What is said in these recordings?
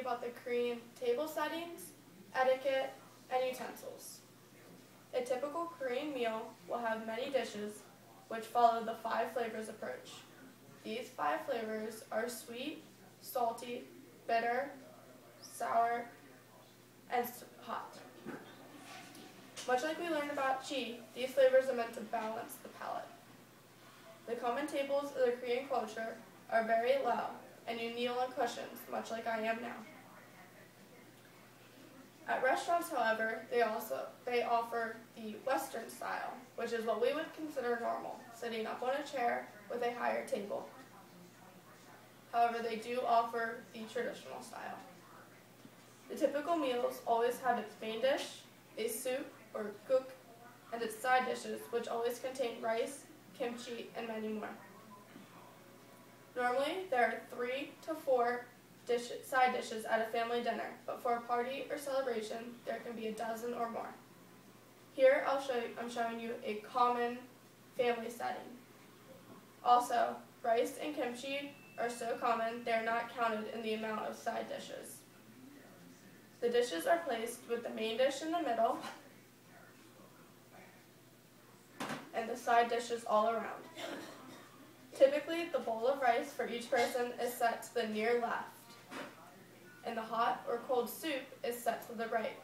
about the Korean table settings, etiquette, and utensils. A typical Korean meal will have many dishes which follow the 5 flavors approach. These 5 flavors are sweet, salty, bitter, sour, and hot. Much like we learned about chi, these flavors are meant to balance the palate. The common tables of the Korean culture are very low, and you kneel on cushions, much like I am now. At restaurants, however, they offer the Western style, which is what we would consider normal, sitting up on a chair with a higher table. However, they do offer the traditional style. The typical meals always have its main dish, a soup or guk, and its side dishes, which always contain rice, kimchi, and many more. Normally, there are 3 to 4 side dishes at a family dinner, but for a party or celebration, there can be a dozen or more. Here, I'm showing you a common family setting. Also, rice and kimchi are so common, they are not counted in the amount of side dishes. The dishes are placed with the main dish in the middle, and the side dishes all around. Typically, the bowl of rice for each person is set to the near left, and the hot or cold soup is set to the right.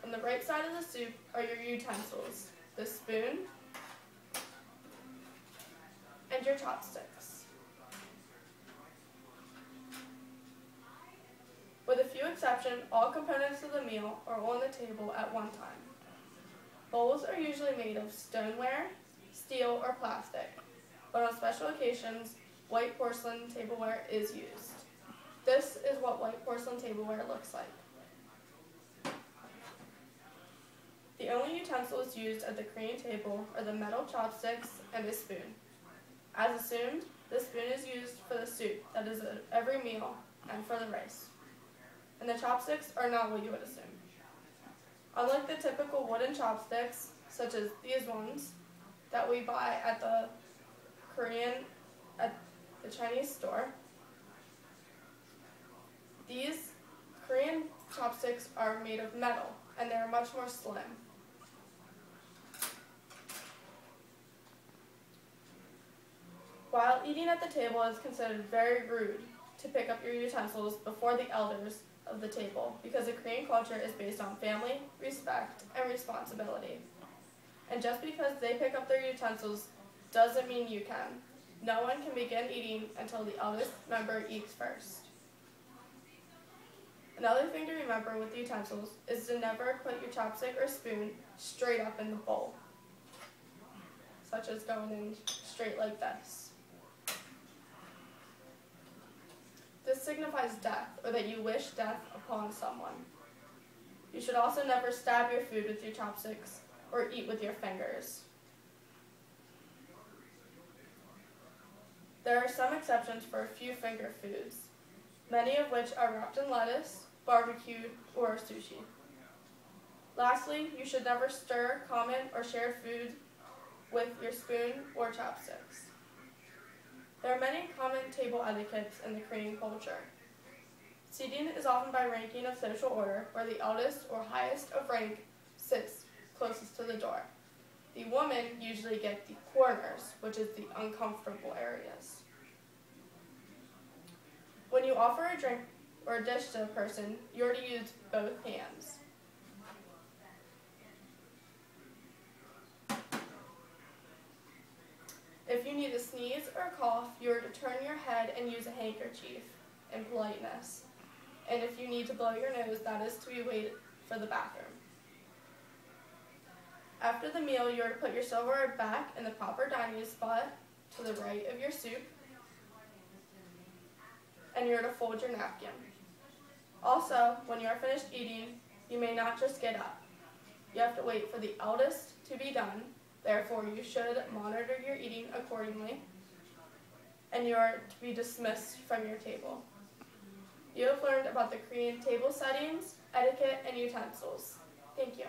On the right side of the soup are your utensils, the spoon, and your chopsticks. With a few exceptions, all components of the meal are on the table at one time. Bowls are usually made of stoneware, steel, or plastic, but on special occasions, white porcelain tableware is used. This is what white porcelain tableware looks like. The only utensils used at the Korean table are the metal chopsticks and a spoon. As assumed, the spoon is used for the soup that is at every meal and for the rice. And the chopsticks are not what you would assume. Unlike the typical wooden chopsticks, such as these ones that we buy at the Chinese store, these Korean chopsticks are made of metal, and they are much more slim. While eating at the table is considered very rude to pick up your utensils before the elders of the table, because the Korean culture is based on family, respect, and responsibility. And just because they pick up their utensils doesn't mean you can. No one can begin eating until the eldest member eats first. Another thing to remember with the utensils is to never put your chopstick or spoon straight up in the bowl, such as going in straight like this. This signifies death, or that you wish death upon someone. You should also never stab your food with your chopsticks or eat with your fingers. There are some exceptions for a few finger foods, many of which are wrapped in lettuce, barbecued, or sushi. Lastly, you should never stir common or shared food with your spoon or chopsticks. There are many common table etiquettes in the Korean culture. Seating is often by ranking of social order, where the eldest or highest of rank sits closest to the door. The women usually get the corners, which is the uncomfortable areas. When you offer a drink or a dish to a person, you are to use both hands. If you need to sneeze or cough, you are to turn your head and use a handkerchief in politeness. And if you need to blow your nose, that is to be waited for the bathroom. After the meal, you are to put your silverware back in the proper dining spot to the right of your soup, and you are to fold your napkin. Also, when you are finished eating, you may not just get up. You have to wait for the eldest to be done. Therefore, you should monitor your eating accordingly, and you are to be dismissed from your table. You have learned about the Korean table settings, etiquette, and utensils. Thank you.